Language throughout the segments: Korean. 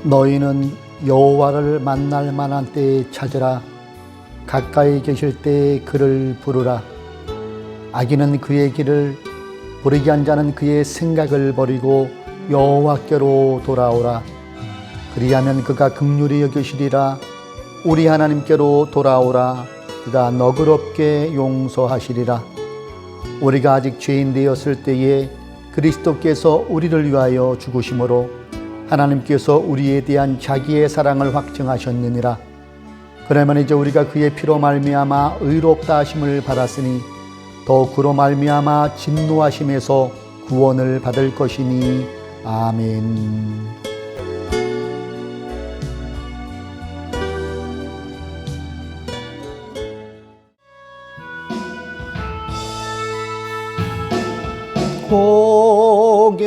너희는 여호와를 만날 만한 때에 찾으라. 가까이 계실 때에 그를 부르라. 악인은 그의 길을, 불의한 자는 그의 생각을 버리고 여호와께로 돌아오라. 그리하면 그가 긍휼히 여기시리라. 우리 하나님께로 돌아오라. 그가 너그럽게 용서하시리라. 우리가 아직 죄인 되었을 때에 그리스도께서 우리를 위하여 죽으심으로 하나님께서 우리에 대한 자기의 사랑을 확증하셨느니라. 그러면 이제 우리가 그의 피로 말미암아 의롭다 하심을 받았으니 더욱 그로 말미암아 진노하심에서 구원을 받을 것이니. 아멘. 고개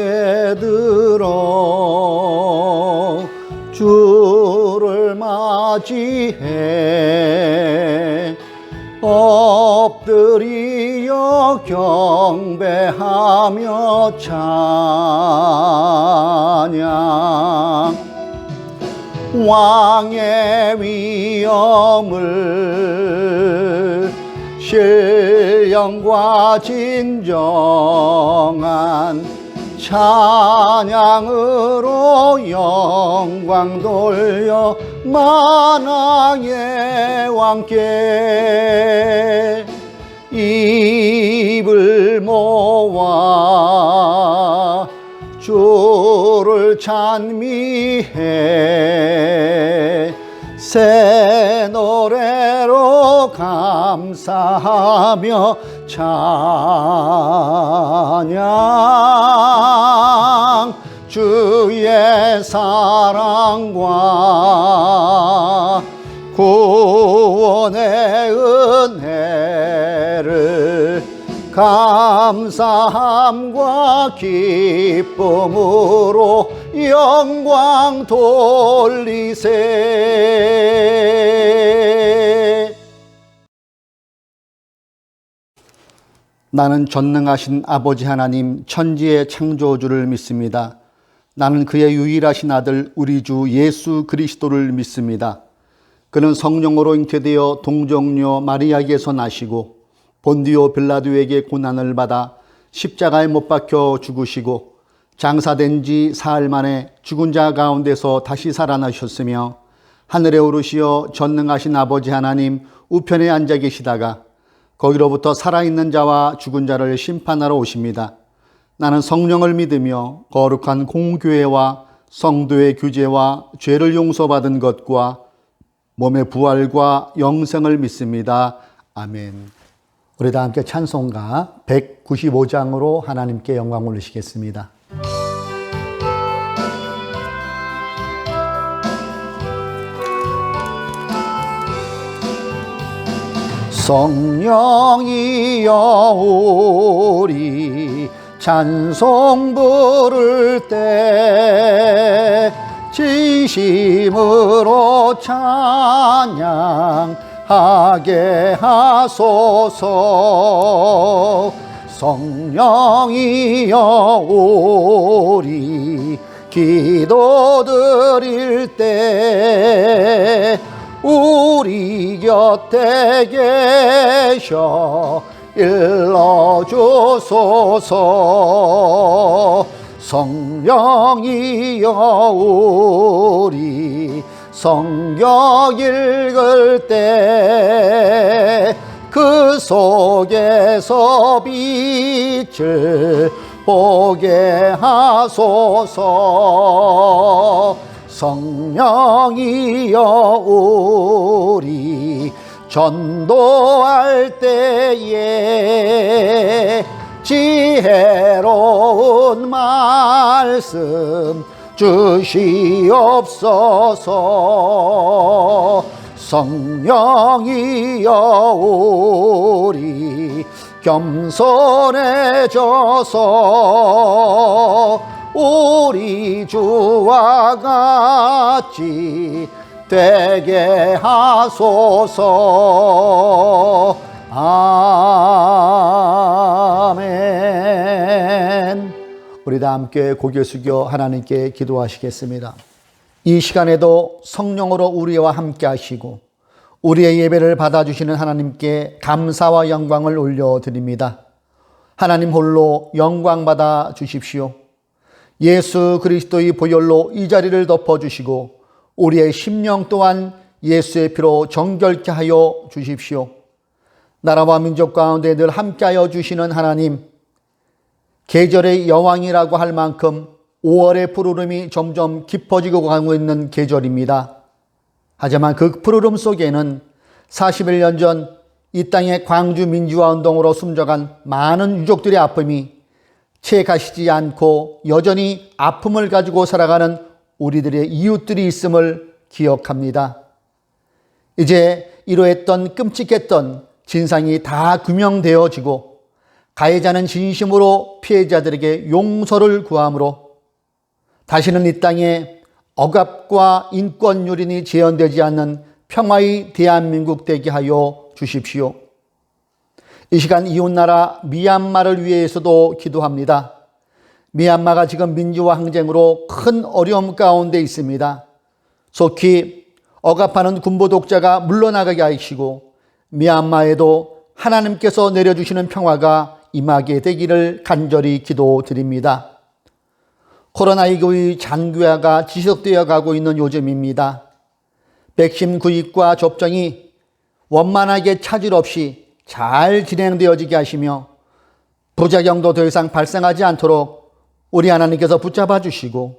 들어 주를 맞이해 엎드리어 경배하며 찬양. 왕의 위엄을 신령과 진정한 찬양으로 영광 돌려 만왕의 왕께 입을 모아 주를 찬미해 새 노래로 감사하며 찬양. 주의 사랑과 구원의 은혜를 감사함과 기쁨으로 영광 돌리세. 나는 전능하신 아버지 하나님 천지의 창조주를 믿습니다. 나는 그의 유일하신 아들 우리 주 예수 그리스도를 믿습니다. 그는 성령으로 잉태되어 동정녀 마리아에게서 나시고 본디오 빌라도에게 고난을 받아 십자가에 못 박혀 죽으시고 장사된 지 사흘 만에 죽은 자 가운데서 다시 살아나셨으며 하늘에 오르시어 전능하신 아버지 하나님 우편에 앉아 계시다가 거기로부터 살아있는 자와 죽은 자를 심판하러 오십니다. 나는 성령을 믿으며 거룩한 공교회와 성도의 규제와 죄를 용서받은 것과 몸의 부활과 영생을 믿습니다. 아멘. 우리 다 함께 찬송가 195장으로 하나님께 영광 올리시겠습니다. 성령이여 우리 찬송 부를 때 진심으로 찬양하게 하소서. 성령이여 우리 기도 드릴 때 우리 곁에 계셔 일러주소서. 성령이여 우리 성경 읽을 때 그 속에서 빛을 보게 하소서. 성령이여 우리 전도할 때에 지혜로운 말씀 주시옵소서. 성령이여 우리 겸손해져서 우리 주와 같이 되게 하소서. 아멘. 우리 다 함께 고개 숙여 하나님께 기도하시겠습니다. 이 시간에도 성령으로 우리와 함께 하시고 우리의 예배를 받아주시는 하나님께 감사와 영광을 올려드립니다. 하나님 홀로 영광 받아 주십시오. 예수 그리스도의 보혈로 이 자리를 덮어주시고 우리의 심령 또한 예수의 피로 정결케 하여 주십시오. 나라와 민족 가운데 늘 함께하여 주시는 하나님, 계절의 여왕이라고 할 만큼 5월의 푸르름이 점점 깊어지고 가고 있는 계절입니다. 하지만 그 푸르름 속에는 41년 전 이 땅의 광주 민주화 운동으로 숨져간 많은 유족들의 아픔이 채 가시지 않고 여전히 아픔을 가지고 살아가는 우리들의 이웃들이 있음을 기억합니다. 이제 이러했던 끔찍했던 진상이 다 규명되어지고 가해자는 진심으로 피해자들에게 용서를 구함으로 다시는 이 땅에 억압과 인권 유린이 재현되지 않는 평화의 대한민국 되게 하여 주십시오. 이 시간 이웃나라 미얀마를 위해서도 기도합니다. 미얀마가 지금 민주화 항쟁으로 큰 어려움 가운데 있습니다. 속히 억압하는 군부 독자가 물러나가게 하시고 미얀마에도 하나님께서 내려주시는 평화가 임하게 되기를 간절히 기도드립니다. 코로나19의 장기화가 지속되어 가고 있는 요즘입니다. 백신 구입과 접종이 원만하게 차질 없이 잘 진행되어지게 하시며 부작용도 더 이상 발생하지 않도록 우리 하나님께서 붙잡아 주시고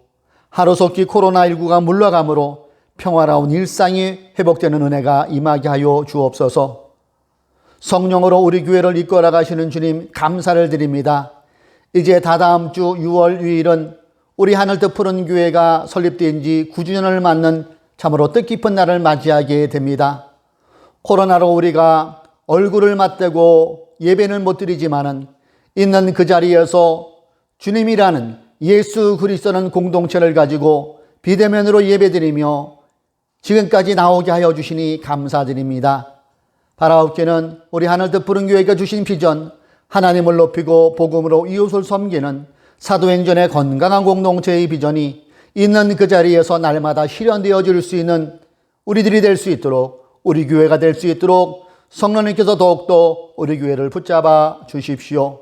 하루속히 코로나19가 물러가므로 평화로운 일상이 회복되는 은혜가 임하게 하여 주옵소서. 성령으로 우리 교회를 이끌어 가시는 주님 감사를 드립니다. 이제 다다음 주 6월 6일은 우리 하늘뜻 푸른 교회가 설립된 지 9주년을 맞는 참으로 뜻깊은 날을 맞이하게 됩니다. 코로나로 우리가 얼굴을 맞대고 예배는 못 드리지만은 있는 그 자리에서 주님이라는 예수 그리스도는 공동체를 가지고 비대면으로 예배드리며 지금까지 나오게 하여 주시니 감사드립니다. 바라옵기는 우리 하늘뜻 푸른 교회가 주신 비전, 하나님을 높이고 복음으로 이웃을 섬기는 사도행전의 건강한 공동체의 비전이 있는 그 자리에서 날마다 실현되어질 수 있는 우리들이 될 수 있도록, 우리 교회가 될 수 있도록 성령님께서 더욱더 우리 교회를 붙잡아 주십시오.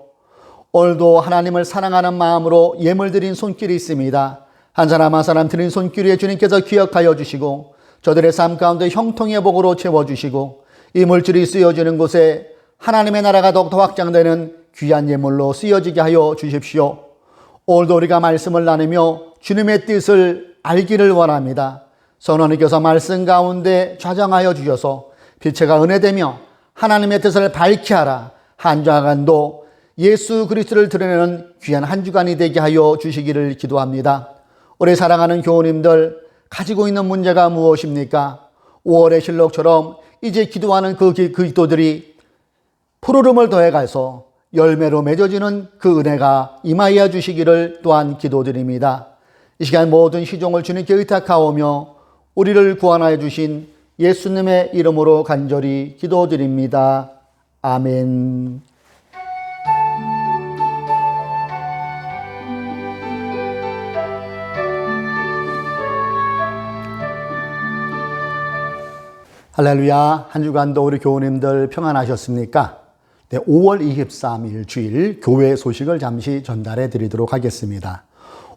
오늘도 하나님을 사랑하는 마음으로 예물 드린 손길이 있습니다. 한 사람 한 사람 드린 손길 위에 주님께서 기억하여 주시고 저들의 삶 가운데 형통의 복으로 채워주시고 이 물질이 쓰여지는 곳에 하나님의 나라가 더욱더 확장되는 귀한 예물로 쓰여지게 하여 주십시오. 오늘도 우리가 말씀을 나누며 주님의 뜻을 알기를 원합니다. 성령님께서 말씀 가운데 좌정하여 주셔서 빛체가 은혜되며 하나님의 뜻을 밝게 하라. 한 주간도 예수 그리스도를 드러내는 귀한 한 주간이 되게 하여 주시기를 기도합니다. 우리 사랑하는 교우님들, 가지고 있는 문제가 무엇입니까? 5월의 실록처럼 이제 기도하는 그 기도들이 푸르름을 더해가서 열매로 맺어지는 그 은혜가 임하여 주시기를 또한 기도드립니다. 이 시간 모든 시종을 주님께 의탁하오며 우리를 구원하여 주신 예수님의 이름으로 간절히 기도드립니다. 아멘. 할렐루야. 한 주간도 우리 교우님들 평안하셨습니까? 네, 5월 23일 주일 교회 소식을 잠시 전달해 드리도록 하겠습니다.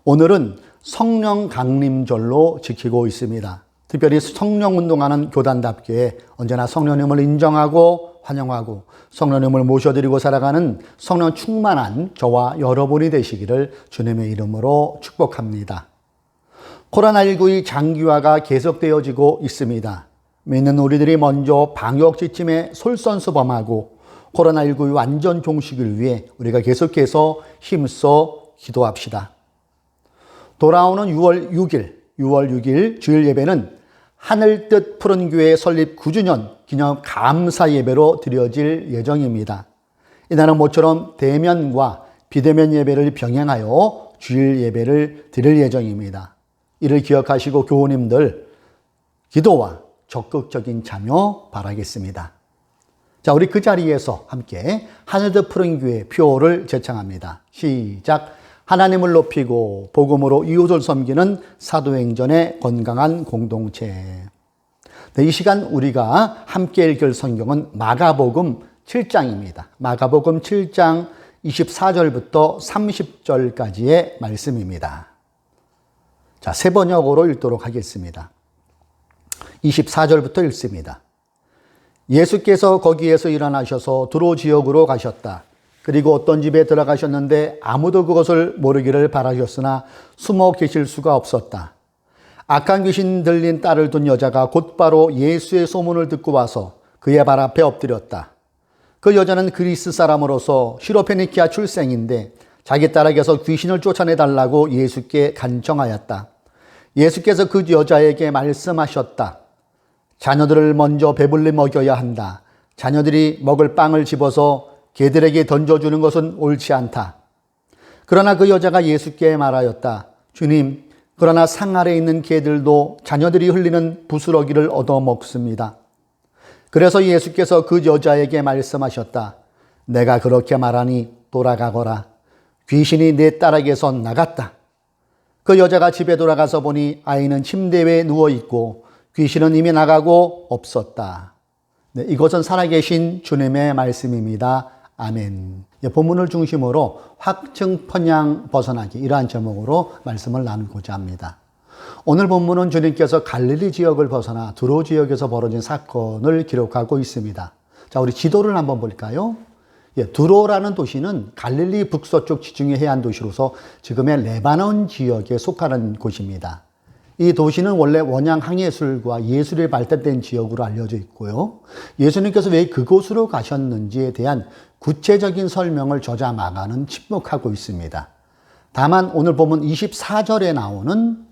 오늘은 성령 강림절로 지키고 있습니다. 특별히 성령 운동하는 교단답게 언제나 성령님을 인정하고 환영하고 성령님을 모셔드리고 살아가는 성령 충만한 저와 여러분이 되시기를 주님의 이름으로 축복합니다. 코로나19의 장기화가 계속되어지고 있습니다. 믿는 우리들이 먼저 방역 지침에 솔선수범하고 코로나19의 완전 종식을 위해 우리가 계속해서 힘써 기도합시다. 돌아오는 6월 6일 주일 예배는 하늘뜻 푸른 교회 설립 9주년 기념 감사 예배로 드려질 예정입니다. 이날은 모처럼 대면과 비대면 예배를 병행하여 주일 예배를 드릴 예정입니다. 이를 기억하시고 교우님들 기도와 적극적인 참여 바라겠습니다. 자, 우리 그 자리에서 함께 하늘뜻 푸른 교회 표를 제창합니다. 시작. 하나님을 높이고 복음으로 이웃을 섬기는 사도행전의 건강한 공동체. 이 시간 우리가 함께 읽을 성경은 마가복음 7장입니다. 마가복음 7장 24절부터 30절까지의 말씀입니다. 자, 세 번역으로 읽도록 하겠습니다. 24절부터 읽습니다. 예수께서 거기에서 일어나셔서 두로 지역으로 가셨다. 그리고 어떤 집에 들어가셨는데 아무도 그것을 모르기를 바라셨으나 숨어 계실 수가 없었다. 악한 귀신 들린 딸을 둔 여자가 곧바로 예수의 소문을 듣고 와서 그의 발 앞에 엎드렸다. 그 여자는 그리스 사람으로서 시로페니키아 출생인데 자기 딸에게서 귀신을 쫓아내달라고 예수께 간청하였다. 예수께서 그 여자에게 말씀하셨다. 자녀들을 먼저 배불리 먹여야 한다. 자녀들이 먹을 빵을 집어서 개들에게 던져주는 것은 옳지 않다. 그러나 그 여자가 예수께 말하였다. 주님, 그러나 상 아래에 있는 개들도 자녀들이 흘리는 부스러기를 얻어먹습니다. 그래서 예수께서 그 여자에게 말씀하셨다. 내가 그렇게 말하니 돌아가거라. 귀신이 내 딸에게서 나갔다. 그 여자가 집에 돌아가서 보니 아이는 침대 위에 누워있고 귀신은 이미 나가고 없었다. 네, 이것은 살아계신 주님의 말씀입니다. 아멘. 본문을 중심으로 확증 편향 벗어나기 이러한 제목으로 말씀을 나누고자 합니다. 오늘 본문은 주님께서 갈릴리 지역을 벗어나 두로 지역에서 벌어진 사건을 기록하고 있습니다. 자, 우리 지도를 한번 볼까요? 두로라는 도시는 갈릴리 북서쪽 지중해 해안 도시로서 지금의 레바논 지역에 속하는 곳입니다. 이 도시는 원래 원양 항예술과 예술이 발달된 지역으로 알려져 있고요. 예수님께서 왜 그곳으로 가셨는지에 대한 구체적인 설명을 저자 마가는 침묵하고 있습니다. 다만 오늘 보면 24절에 나오는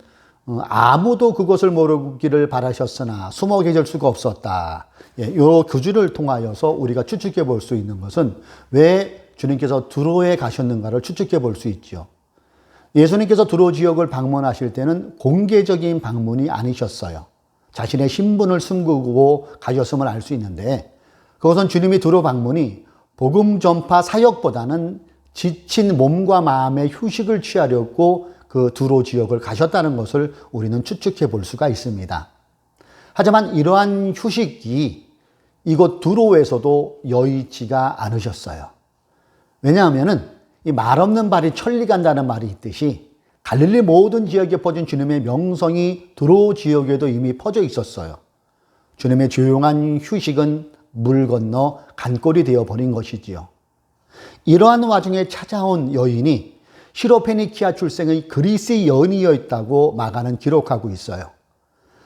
아무도 그것을 모르기를 바라셨으나 숨어 계실 수가 없었다. 이 교주를 통하여서 우리가 추측해 볼 수 있는 것은 왜 주님께서 두로에 가셨는가를 추측해 볼 수 있죠. 예수님께서 두로 지역을 방문하실 때는 공개적인 방문이 아니셨어요. 자신의 신분을 숨기고 가셨음을 알 수 있는데 그것은 주님이 두로 방문이 복음 전파 사역보다는 지친 몸과 마음의 휴식을 취하려고 그 두로 지역을 가셨다는 것을 우리는 추측해 볼 수가 있습니다. 하지만 이러한 휴식이 이곳 두로에서도 여의치가 않으셨어요. 왜냐하면은 이 말 없는 발이 천리 간다는 말이 있듯이 갈릴리 모든 지역에 퍼진 주님의 명성이 두로 지역에도 이미 퍼져 있었어요. 주님의 조용한 휴식은 물 건너 간골이 되어버린 것이지요. 이러한 와중에 찾아온 여인이 시로페니키아 출생의 그리스 여인이었다고 마가는 기록하고 있어요.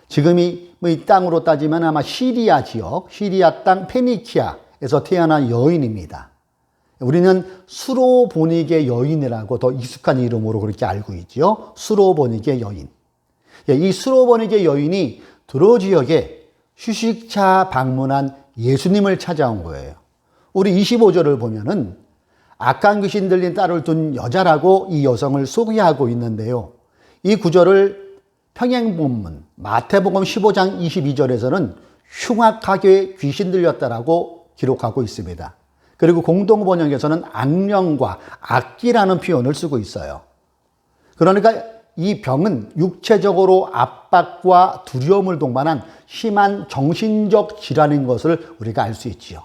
지금이 이 땅으로 따지면 아마 시리아 지역, 시리아 땅 페니키아에서 태어난 여인입니다. 우리는 수로보니게 여인이라고 더 익숙한 이름으로 그렇게 알고 있죠. 수로보니게 여인. 이 수로보니게 여인이 두로 지역에 휴식차 방문한 예수님을 찾아온 거예요. 우리 25절을 보면은 악한 귀신 들린 딸을 둔 여자라고 이 여성을 소개하고 있는데요. 이 구절을 평행본문 마태복음 15장 22절에서는 흉악하게 귀신 들렸다라고 기록하고 있습니다. 그리고 공동번역에서는 악령과 악기라는 표현을 쓰고 있어요. 그러니까 이 병은 육체적으로 압박과 두려움을 동반한 심한 정신적 질환인 것을 우리가 알 수 있지요.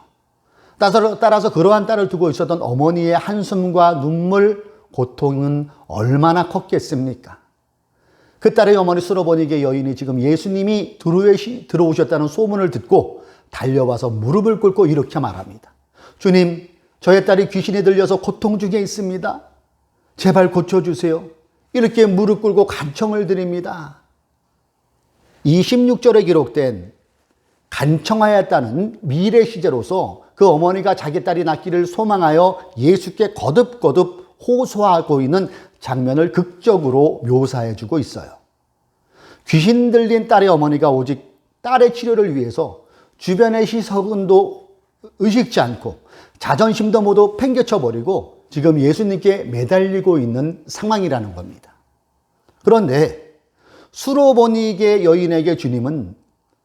따라서 그러한 딸을 두고 있었던 어머니의 한숨과 눈물, 고통은 얼마나 컸겠습니까? 그 딸의 어머니 수로보니게 여인이 지금 예수님이 두로에 들어오셨다는 소문을 듣고 달려와서 무릎을 꿇고 이렇게 말합니다. 주님, 저의 딸이 귀신에 들려서 고통 중에 있습니다. 제발 고쳐주세요. 이렇게 무릎 꿇고 간청을 드립니다. 26절에 기록된 간청하였다는 미래 시제로서 그 어머니가 자기 딸이 낫기를 소망하여 예수께 거듭거듭 호소하고 있는 장면을 극적으로 묘사해주고 있어요. 귀신 들린 딸의 어머니가 오직 딸의 치료를 위해서 주변의 시선도 의식지 않고 자존심도 모두 팽개쳐버리고 지금 예수님께 매달리고 있는 상황이라는 겁니다. 그런데 수로보니게 여인에게 주님은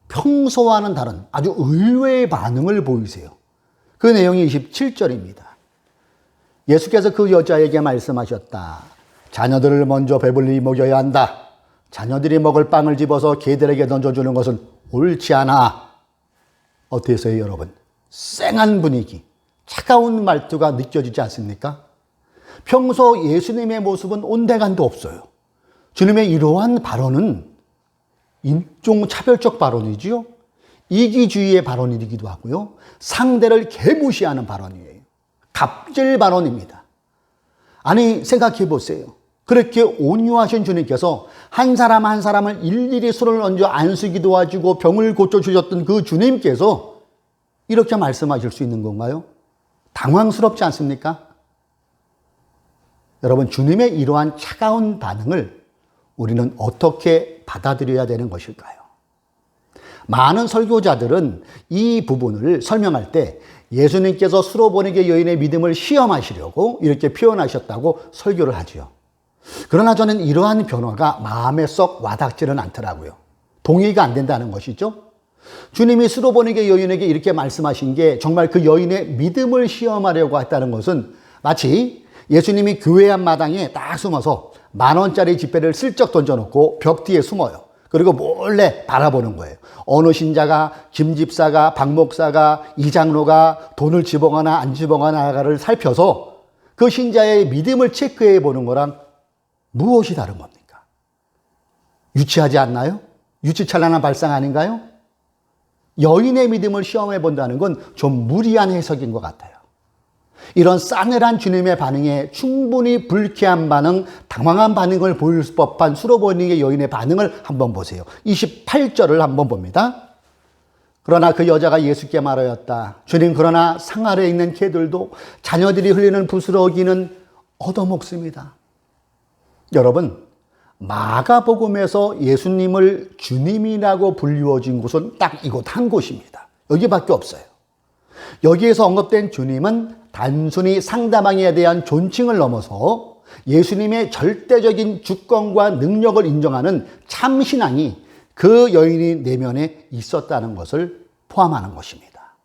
평소와는 다른 아주 의외의 반응을 보이세요. 그 내용이 27절입니다. 예수께서 그 여자에게 말씀하셨다. 자녀들을 먼저 배불리 먹여야 한다. 자녀들이 먹을 빵을 집어서 개들에게 던져주는 것은 옳지 않아. 어떠세요, 여러분? 쌩한 분위기, 차가운 말투가 느껴지지 않습니까? 평소 예수님의 모습은 온데간도 없어요. 주님의 이러한 발언은 인종차별적 발언이지요. 이기주의의 발언이기도 하고요. 상대를 개무시하는 발언이에요. 갑질 발언입니다. 아니, 생각해 보세요. 그렇게 온유하신 주님께서 한 사람 한 사람을 일일이 손을 얹어 안수기 도와주고 병을 고쳐주셨던 그 주님께서 이렇게 말씀하실 수 있는 건가요? 당황스럽지 않습니까? 여러분, 주님의 이러한 차가운 반응을 우리는 어떻게 받아들여야 되는 것일까요? 많은 설교자들은 이 부분을 설명할 때 예수님께서 수로보니게 여인의 믿음을 시험하시려고 이렇게 표현하셨다고 설교를 하지요. 그러나 저는 이러한 변화가 마음에 썩 와닿지는 않더라고요. 동의가 안 된다는 것이죠. 주님이 수로보니게 여인에게 이렇게 말씀하신 게 정말 그 여인의 믿음을 시험하려고 했다는 것은 마치 예수님이 교회 앞마당에 딱 숨어서 10,000원짜리 지폐를 슬쩍 던져놓고 벽 뒤에 숨어요. 그리고 몰래 바라보는 거예요. 어느 신자가, 김 집사가, 박 목사가, 이 장로가 돈을 집어가나 안 집어가나를 살펴서 그 신자의 믿음을 체크해 보는 거랑 무엇이 다른 겁니까? 유치하지 않나요? 유치찬란한 발상 아닌가요? 여인의 믿음을 시험해 본다는 건 좀 무리한 해석인 것 같아요. 이런 싸늘한 주님의 반응에 충분히 불쾌한 반응, 당황한 반응을 보일 법한 수로보니게 여인의 반응을 한번 보세요. 28절을 한번 봅니다. 그러나 그 여자가 예수께 말하였다. 주님, 그러나 상 아래에 있는 개들도 자녀들이 흘리는 부스러기는 얻어먹습니다. 여러분, 마가복음에서 예수님을 주님이라고 불리워진 곳은 딱 이곳 한 곳입니다. 여기밖에 없어요. 여기에서 언급된 주님은 단순히 상대방에 대한 존칭을 넘어서 예수님의 절대적인 주권과 능력을 인정하는 참신앙이 그 여인의 내면에 있었다는 것을 포함하는 것입니다.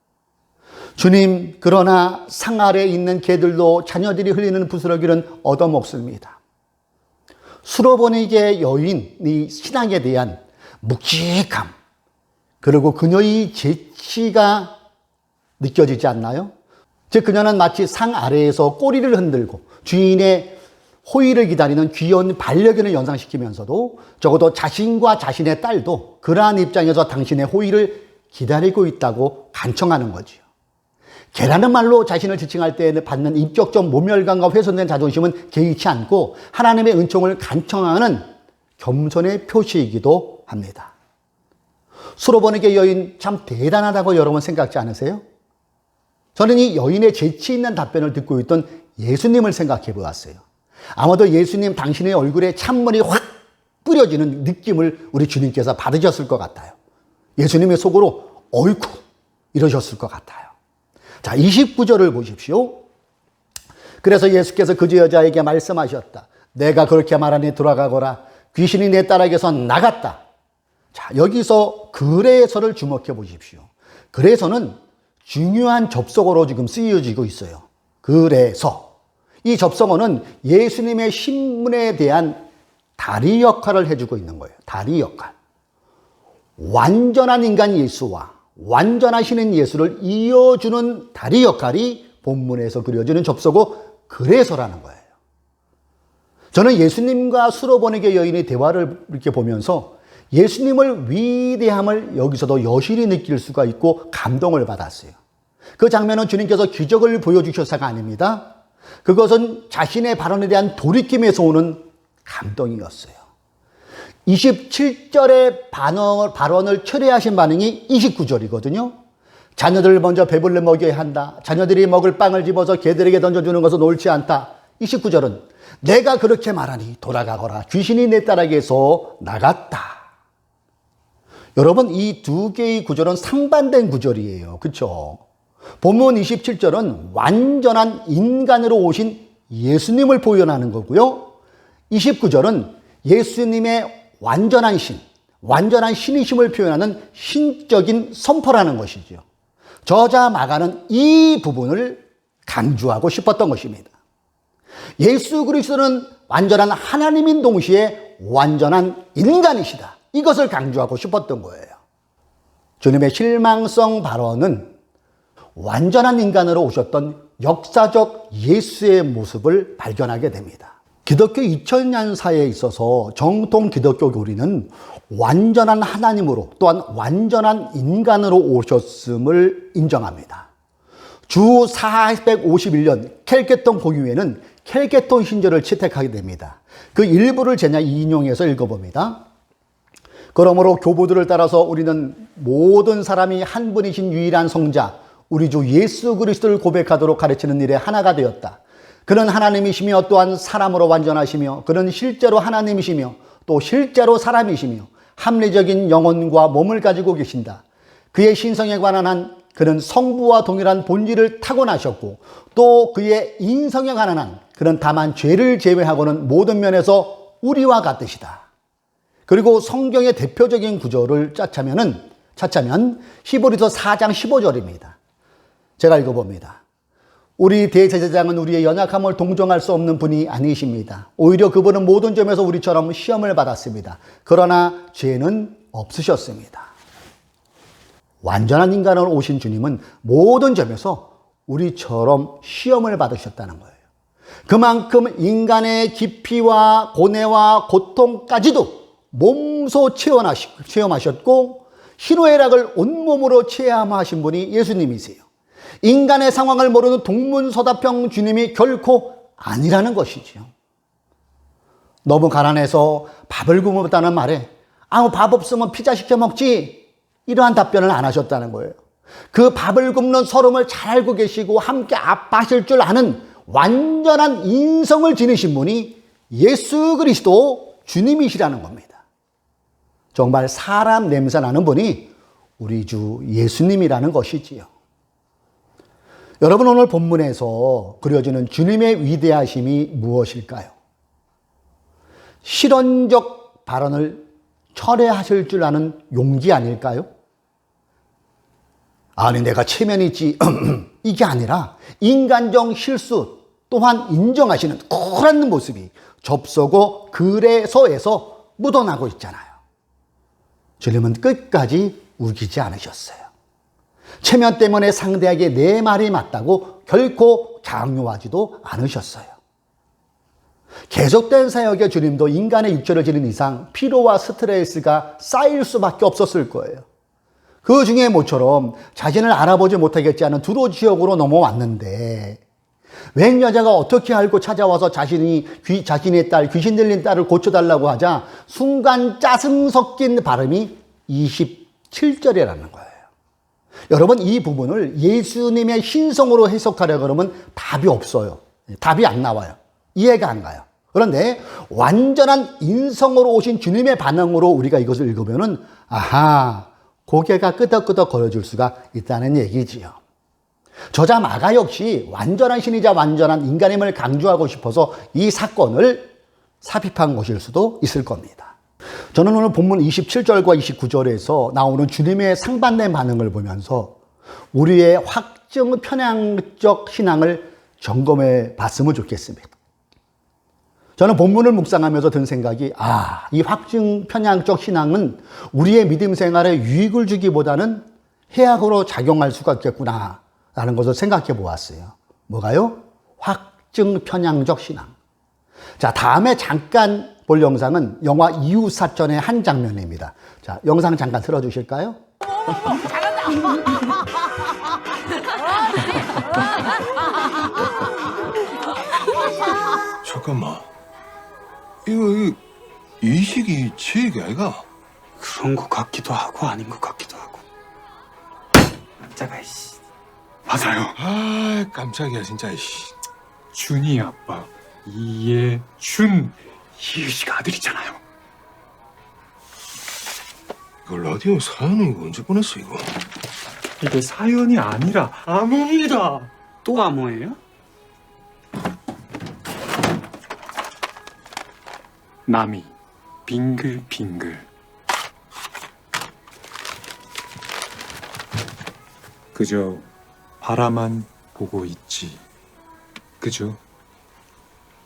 주님, 그러나 상 아래에 있는 개들도 자녀들이 흘리는 부스러기는 얻어먹습니다. 수로보니게 여인의 신앙에 대한 묵직함, 그리고 그녀의 재치가 느껴지지 않나요? 즉, 그녀는 마치 상 아래에서 꼬리를 흔들고 주인의 호의를 기다리는 귀여운 반려견을 연상시키면서도 적어도 자신과 자신의 딸도 그러한 입장에서 당신의 호의를 기다리고 있다고 간청하는 거지요. 개라는 말로 자신을 지칭할 때 받는 인격적 모멸감과 훼손된 자존심은 개의치 않고 하나님의 은총을 간청하는 겸손의 표시이기도 합니다. 수로보니게 여인 참 대단하다고 여러분 생각지 않으세요? 저는 이 여인의 재치 있는 답변을 듣고 있던 예수님을 생각해 보았어요. 아마도 예수님 당신의 얼굴에 찬물이 확 뿌려지는 느낌을 우리 주님께서 받으셨을 것 같아요. 예수님의 속으로 어이쿠 이러셨을 것 같아요. 자, 29절을 보십시오. 그래서 예수께서 그 여자에게 말씀하셨다. 내가 그렇게 말하니 돌아가거라. 귀신이 내 딸에게서 나갔다. 자, 여기서 그래서를 주목해 보십시오. 그래서는 중요한 접속어로 지금 쓰여지고 있어요. 그래서. 이 접속어는 예수님의 신분에 대한 다리 역할을 해주고 있는 거예요. 다리 역할. 완전한 인간 예수와 완전하신 예수를 이어주는 다리 역할이 본문에서 그려지는 접속어 그래서라는 거예요. 저는 예수님과 수로보니게 여인의 대화를 이렇게 보면서 예수님을 위대함을 여기서도 여실히 느낄 수가 있고 감동을 받았어요. 그 장면은 주님께서 기적을 보여주셔서가 아닙니다. 그것은 자신의 발언에 대한 돌이킴에서 오는 감동이었어요. 27절의 발언을 철회하신 반응이 29절이거든요. 자녀들을 먼저 배불러 먹여야 한다. 자녀들이 먹을 빵을 집어서 개들에게 던져주는 것은 옳지 않다. 29절은 내가 그렇게 말하니 돌아가거라. 귀신이 내 딸에게서 나갔다. 여러분, 이 두 개의 구절은 상반된 구절이에요. 그렇죠? 본문 27절은 완전한 인간으로 오신 예수님을 표현하는 거고요. 29절은 예수님의 완전한 완전한 신이심을 표현하는 신적인 선포라는 것이죠. 저자 마가는 이 부분을 강조하고 싶었던 것입니다. 예수 그리스도는 완전한 하나님인 동시에 완전한 인간이시다. 이것을 강조하고 싶었던 거예요. 주님의 실망성 발언은 완전한 인간으로 오셨던 역사적 예수의 모습을 발견하게 됩니다. 기독교 2000년사에 있어서 정통 기독교 교리는 완전한 하나님으로 또한 완전한 인간으로 오셨음을 인정합니다. 주 451년 켈케톤 공의회는 켈케톤 신조를 채택하게 됩니다. 그 일부를 제가 인용해서 읽어봅니다. 그러므로 교부들을 따라서 우리는 모든 사람이 한 분이신 유일한 성자 우리 주 예수 그리스도를 고백하도록 가르치는 일에 하나가 되었다. 그는 하나님이시며 또한 사람으로 완전하시며 그는 실제로 하나님이시며 또 실제로 사람이시며 합리적인 영혼과 몸을 가지고 계신다. 그의 신성에 관한 한 그는 성부와 동일한 본질을 타고나셨고 또 그의 인성에 관한 한 그는 다만 죄를 제외하고는 모든 면에서 우리와 같으시다. 그리고 성경의 대표적인 구절을 찾자면 히브리서 4장 15절입니다. 제가 읽어봅니다. 우리 대제사장은 우리의 연약함을 동정할 수 없는 분이 아니십니다. 오히려 그분은 모든 점에서 우리처럼 시험을 받았습니다. 그러나 죄는 없으셨습니다. 완전한 인간으로 오신 주님은 모든 점에서 우리처럼 시험을 받으셨다는 거예요. 그만큼 인간의 깊이와 고뇌와 고통까지도 몸소 체험하셨고 희노애락을 온몸으로 체험하신 분이 예수님이세요. 인간의 상황을 모르는 동문서답형 주님이 결코 아니라는 것이지요. 너무 가난해서 밥을 굶었다는 말에 밥 없으면 피자 시켜 먹지 이러한 답변을 안 하셨다는 거예요. 그 밥을 굶는 서름을 잘 알고 계시고 함께 아파하실 줄 아는 완전한 인성을 지니신 분이 예수 그리스도 주님이시라는 겁니다. 정말 사람 냄새 나는 분이 우리 주 예수님이라는 것이지요. 여러분, 오늘 본문에서 그려지는 주님의 위대하심이 무엇일까요? 실언적 발언을 철회하실 줄 아는 용기 아닐까요? 아니 내가 체면이지 이게 아니라 인간적 실수 또한 인정하시는 쿨한 모습이 접서고 글에서에서 묻어나고 있잖아요. 주님은 끝까지 우기지 않으셨어요. 체면 때문에 상대에게 내 말이 맞다고 결코 강요하지도 않으셨어요. 계속된 사역의 주님도 인간의 육체를 지닌 이상 피로와 스트레스가 쌓일 수밖에 없었을 거예요. 그 중에 모처럼 자신을 알아보지 못하겠지 하는 두로 지역으로 넘어왔는데 웬 여자가 어떻게 알고 찾아와서 자신의 딸, 귀신 들린 딸을 고쳐달라고 하자 순간 짜증 섞인 발음이 27절이라는 거예요. 여러분, 이 부분을 예수님의 신성으로 해석하려고 그러면 답이 없어요. 답이 안 나와요. 이해가 안 가요. 그런데 완전한 인성으로 오신 주님의 반응으로 우리가 이것을 읽으면은 아하, 고개가 끄덕끄덕 거려줄 수가 있다는 얘기지요. 저자 마가 역시 완전한 신이자 완전한 인간임을 강조하고 싶어서 이 사건을 삽입한 것일 수도 있을 겁니다. 저는 오늘 본문 27절과 29절에서 나오는 주님의 상반된 반응을 보면서 우리의 확증 편향적 신앙을 점검해 봤으면 좋겠습니다. 저는 본문을 묵상하면서 든 생각이 이 확증 편향적 신앙은 우리의 믿음 생활에 유익을 주기보다는 해악으로 작용할 수가 있겠구나 라는 것을 생각해 보았어요. 뭐가요? 확증 편향적 신앙. 자, 다음에 잠깐 볼 영상은 영화 이웃사촌의 한 장면입니다. 자, 영상 잠깐 틀어주실까요? 잠깐만, 이거 이식이 지 얘기 아이가? 그런 것 같기도 하고 아닌 것 같기도 하고. 깜짝아 이씨. 맞아요. 아, 깜짝이야 진짜. 씨. 준이 아빠 이예준, 이유식 아들이잖아요. 이거 라디오 사연은 이거 언제 보냈어 이거? 이게 사연이 아니라 암호입니다. 또 암호예요? 남이 빙글빙글. 그저 바라만 보고 있지. 그저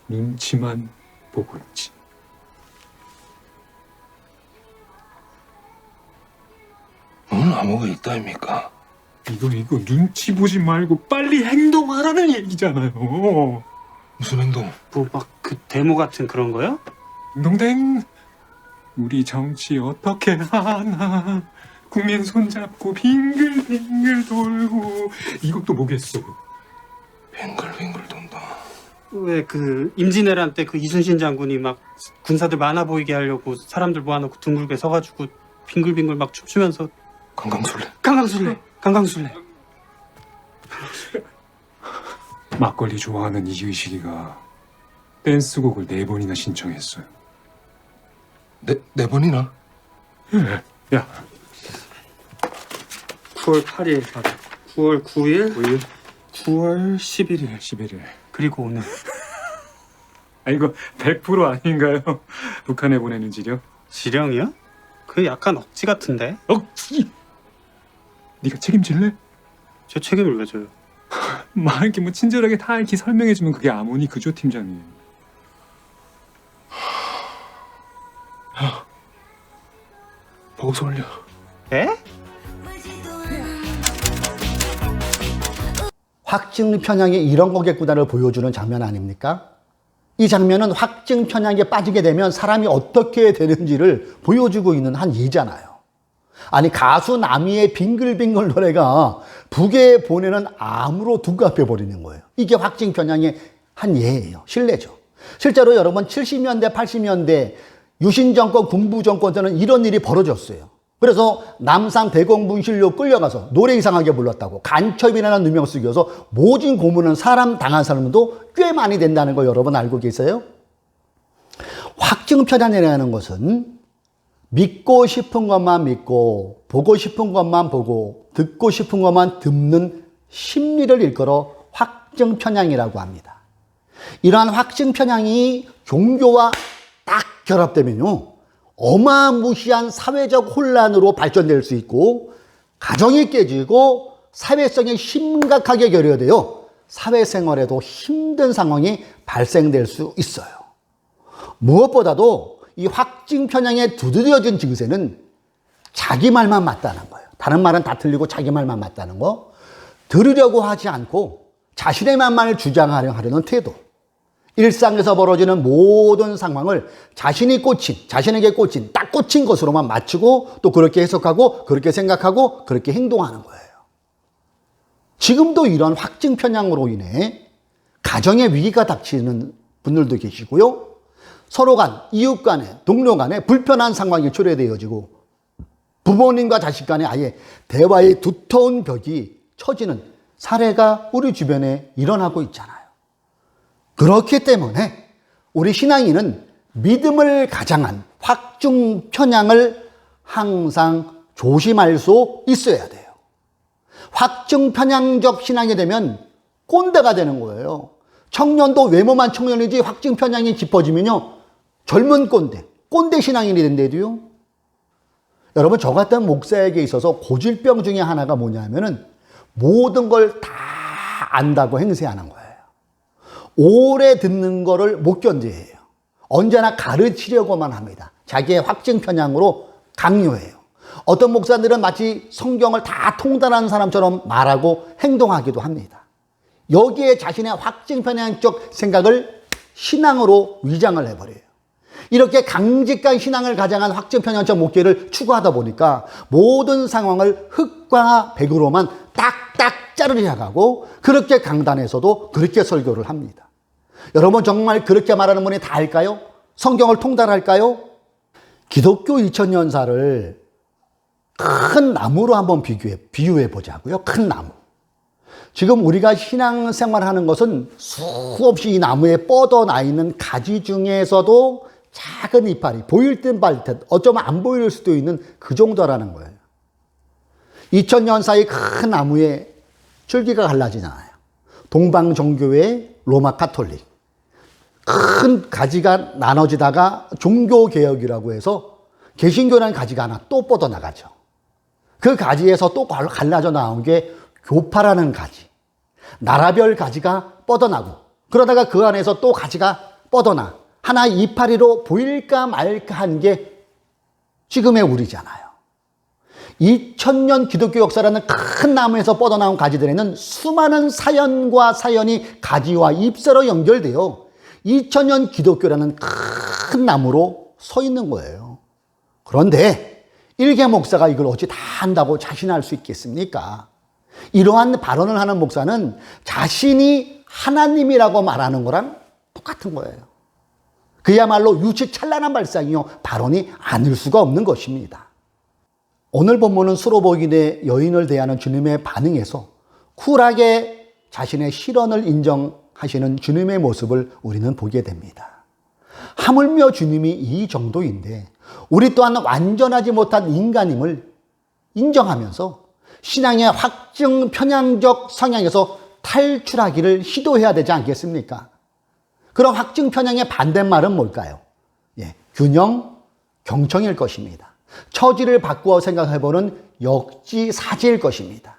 눈치만 보고 있지. 오늘 아무가 있다입니까? 이거 눈치 보지 말고 빨리 행동하라는 얘기잖아요. 무슨 행동? 뭐 막 그 데모 같은 그런 거요? 농댕 우리 정치 어떻게 하나 국민 손잡고 빙글빙글 돌고 이것도 뭐겠어. 빙글빙글 돈다. 왜 그 임진왜란 때 그 이순신 장군이 막 군사들 많아 보이게 하려고 사람들 모아놓고 둥글게 서가지고 빙글빙글 막 춤추면서 강강술래. 강강술래. 막걸리 좋아하는 이의식이가 댄스곡을 4번이나 신청했어요. 네 번이나? 야 9월 8일, 9월 9일, 9월 11일 11일. 그리고 오늘. 아 이거 100% 아닌가요? 북한에 보내는 지령? 지령이요? 그 약간 억지 같은데? 억지! 네가 책임질래? 저 책임을 왜 져요? 막 이렇게 뭐 친절하게 다 이렇게 설명해주면 그게 아무니 그죠 팀장님. 보고서 올려. 에? 확증 편향이 이런 거겠구나를 보여주는 장면 아닙니까? 이 장면은 확증 편향에 빠지게 되면 사람이 어떻게 되는지를 보여주고 있는 한 예잖아요. 아니 가수 남이의 빙글빙글 노래가 북에 보내는 암으로 둔갑해 버리는 거예요. 이게 확증 편향의 한 예예요. 실례죠. 실제로 여러분 70년대 80년대 유신 정권 군부 정권 때는 이런 일이 벌어졌어요. 그래서 남산 대공분실로 끌려가서 노래 이상하게 불렀다고 간첩이라는 누명 쓰여서 모진 고문은 사람 당한 사람도 꽤 많이 된다는 거 여러분 알고 계세요? 확증 편향이라는 것은 믿고 싶은 것만 믿고 보고 싶은 것만 보고 듣고 싶은 것만 듣는 심리를 일컬어 확증 편향이라고 합니다. 이러한 확증 편향이 종교와 딱 결합되면요 어마무시한 사회적 혼란으로 발전될 수 있고 가정이 깨지고 사회성이 심각하게 결여되어 사회생활에도 힘든 상황이 발생될 수 있어요. 무엇보다도 이 확증 편향에 두드려진 증세는 자기 말만 맞다는 거예요. 다른 말은 다 틀리고 자기 말만 맞다는 거. 들으려고 하지 않고 자신의 말만을 주장하려는 태도. 일상에서 벌어지는 모든 상황을 자신에게 꽂힌, 딱 꽂힌 것으로만 맞추고 또 그렇게 해석하고 그렇게 생각하고 그렇게 행동하는 거예요. 지금도 이런 확증 편향으로 인해 가정의 위기가 닥치는 분들도 계시고요. 서로 간, 이웃 간에, 동료 간에 불편한 상황이 초래되어지고 부모님과 자식 간에 아예 대화의 두터운 벽이 처지는 사례가 우리 주변에 일어나고 있잖아요. 그렇기 때문에 우리 신앙인은 믿음을 가장한 확증 편향을 항상 조심할 수 있어야 돼요. 확증 편향적 신앙이 되면 꼰대가 되는 거예요. 청년도 외모만 청년이지 확증 편향이 깊어지면요 젊은 꼰대 신앙인이 된대도요. 여러분 저 같은 목사에게 있어서 고질병 중에 하나가 뭐냐면은 모든 걸 다 안다고 행세하는 거예요. 오래 듣는 거를 못 견뎌해요. 언제나 가르치려고만 합니다. 자기의 확증 편향으로 강요해요. 어떤 목사들은 마치 성경을 다 통달하는 사람처럼 말하고 행동하기도 합니다. 여기에 자신의 확증 편향적 생각을 신앙으로 위장을 해버려요. 이렇게 강직한 신앙을 가장한 확증 편향적 목회를 추구하다 보니까 모든 상황을 흑과 백으로만 딱딱 자르려 하고 그렇게 강단에서도 그렇게 설교를 합니다. 여러분 정말 그렇게 말하는 분이 다 할까요? 성경을 통달할까요? 기독교 2000년사를 큰 나무로 한번 비유해 보자고요. 큰 나무. 지금 우리가 신앙생활하는 것은 수없이 이 나무에 뻗어나 있는 가지 중에서도 작은 이파리, 보일 듯 말 듯, 어쩌면 안 보일 수도 있는 그 정도라는 거예요. 2000년 사이 큰 나무에 줄기가 갈라지잖아요. 동방 종교회, 로마 카톨릭. 큰 가지가 나눠지다가 종교개혁이라고 해서 개신교라는 가지가 하나 또 뻗어나가죠. 그 가지에서 또 갈라져 나온 게 교파라는 가지. 나라별 가지가 뻗어나고 그러다가 그 안에서 또 가지가 뻗어나 하나 이파리로 보일까 말까 한 게 지금의 우리잖아요. 2000년 기독교 역사라는 큰 나무에서 뻗어나온 가지들에는 수많은 사연과 사연이 가지와 잎사로 연결되어 2000년 기독교라는 큰 나무로 서 있는 거예요. 그런데 일개 목사가 이걸 어찌 다 한다고 자신할 수 있겠습니까? 이러한 발언을 하는 목사는 자신이 하나님이라고 말하는 거랑 똑같은 거예요. 그야말로 유치찬란한 발상이요, 발언이 아닐 수가 없는 것입니다. 오늘 본문은 수로보긴의 여인을 대하는 주님의 반응에서 쿨하게 자신의 실언을 인정하시는 주님의 모습을 우리는 보게 됩니다. 하물며 주님이 이 정도인데 우리 또한 완전하지 못한 인간임을 인정하면서 신앙의 확증 편향적 성향에서 탈출하기를 시도해야 되지 않겠습니까? 그런 확증 편향의 반대말은 뭘까요? 균형, 경청일 것입니다. 처지를 바꾸어 생각해보는 역지사지일 것입니다.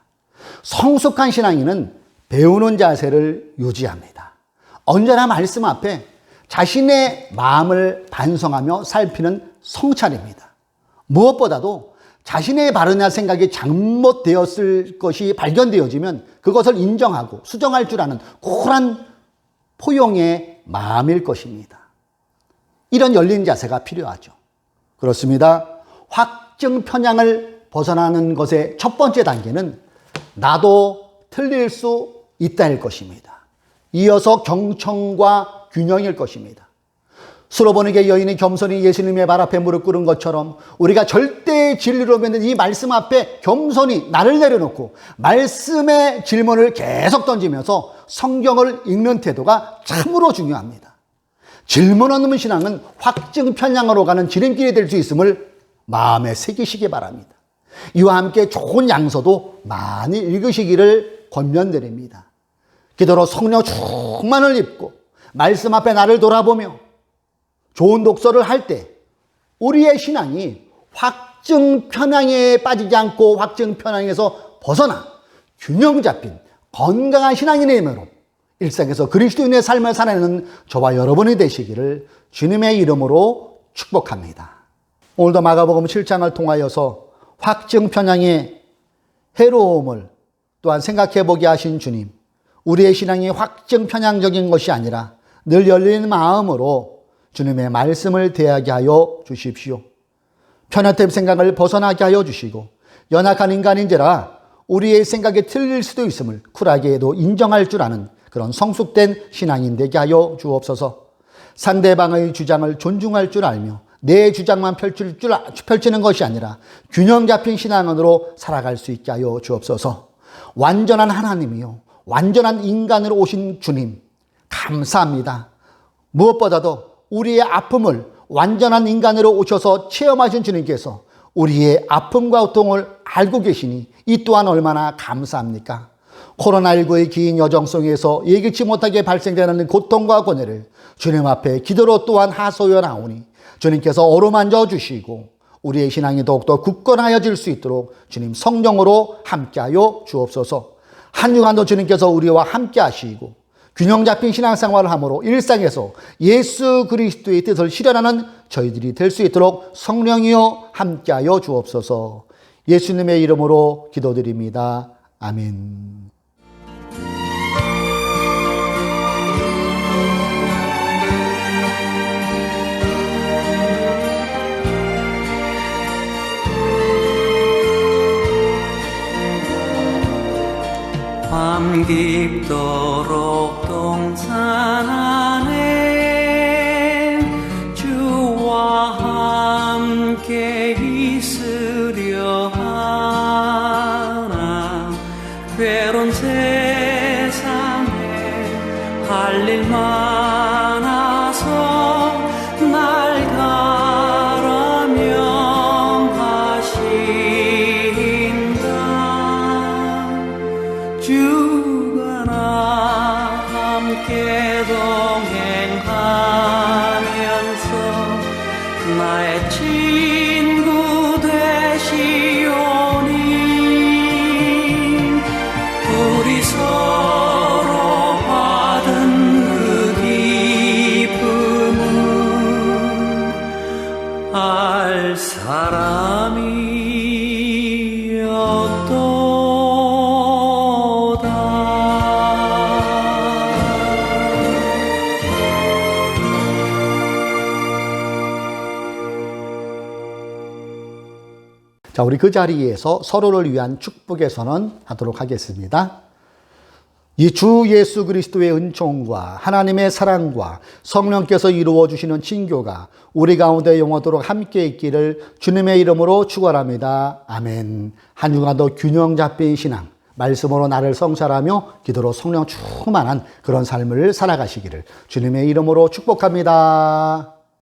성숙한 신앙인은 배우는 자세를 유지합니다. 언제나 말씀 앞에 자신의 마음을 반성하며 살피는 성찰입니다. 무엇보다도 자신의 바르냐 생각이 잘못되었을 것이 발견되어지면 그것을 인정하고 수정할 줄 아는 쿨한 포용의 마음일 것입니다. 이런 열린 자세가 필요하죠. 그렇습니다. 확증 편향을 벗어나는 것의 첫 번째 단계는 나도 틀릴 수 있다일 것입니다. 이어서 경청과 균형일 것입니다. 수로보니게 여인이 겸손히 예수님의 발 앞에 무릎 꿇은 것처럼 우리가 절대 진리로 믿는 이 말씀 앞에 겸손히 나를 내려놓고 말씀의 질문을 계속 던지면서 성경을 읽는 태도가 참으로 중요합니다. 질문 없는 신앙은 확증 편향으로 가는 지름길이 될 수 있음을 마음에 새기시기 바랍니다. 이와 함께 좋은 양서도 많이 읽으시기를 권면드립니다. 기도로 성령 충만을 입고 말씀 앞에 나를 돌아보며 좋은 독서를 할 때 우리의 신앙이 확증 편향에 빠지지 않고 확증 편향에서 벗어나 균형 잡힌 건강한 신앙인의 힘으로 일상에서 그리스도인의 삶을 살아내는 저와 여러분이 되시기를 주님의 이름으로 축복합니다. 오늘도 마가복음 7장을 통하여서 확증 편향의 해로움을 또한 생각해 보게 하신 주님, 우리의 신앙이 확증 편향적인 것이 아니라 늘 열린 마음으로 주님의 말씀을 대하게 하여 주십시오. 편협된 생각을 벗어나게 하여 주시고 연약한 인간인지라 우리의 생각에 틀릴 수도 있음을 쿨하게도 인정할 줄 아는 그런 성숙된 신앙인 되게 하여 주옵소서. 상대방의 주장을 존중할 줄 알며 내 주장만 펼치는 것이 아니라 균형 잡힌 신앙으로 살아갈 수 있게 하여 주옵소서. 완전한 하나님이요 완전한 인간으로 오신 주님 감사합니다. 무엇보다도 우리의 아픔을 완전한 인간으로 오셔서 체험하신 주님께서 우리의 아픔과 고통을 알고 계시니 이 또한 얼마나 감사합니까? 코로나19의 긴 여정 속에서 예기치 못하게 발생되는 고통과 고뇌를 주님 앞에 기도로 또한 하소연 하오니 주님께서 어루만져 주시고 우리의 신앙이 더욱더 굳건하여질 수 있도록 주님 성령으로 함께하여 주옵소서. 한 주간도 주님께서 우리와 함께 하시고 균형 잡힌 신앙생활을 함으로 일상에서 예수 그리스도의 뜻을 실현하는 저희들이 될 수 있도록 성령이여 함께하여 주옵소서. 예수님의 이름으로 기도드립니다. 아멘. 밤 깊도록 동산 안에 주와 함께 있으려 하나 괴로운 세상에 할 일 많아서 날 가라명하신다. 주가 나 함께 동행하면서 나의 친구 되시오니 우리 서로 받은 그 기쁨은 자, 우리 그 자리에서 서로를 위한 축복의 선언 하도록 하겠습니다. 이 주 예수 그리스도의 은총과 하나님의 사랑과 성령께서 이루어 주시는 친교가 우리 가운데 영원토록 함께 있기를 주님의 이름으로 축원합니다. 아멘. 한 주간도 균형 잡힌 신앙, 말씀으로 나를 성찰하며 기도로 성령 충만한 그런 삶을 살아가시기를 주님의 이름으로 축복합니다.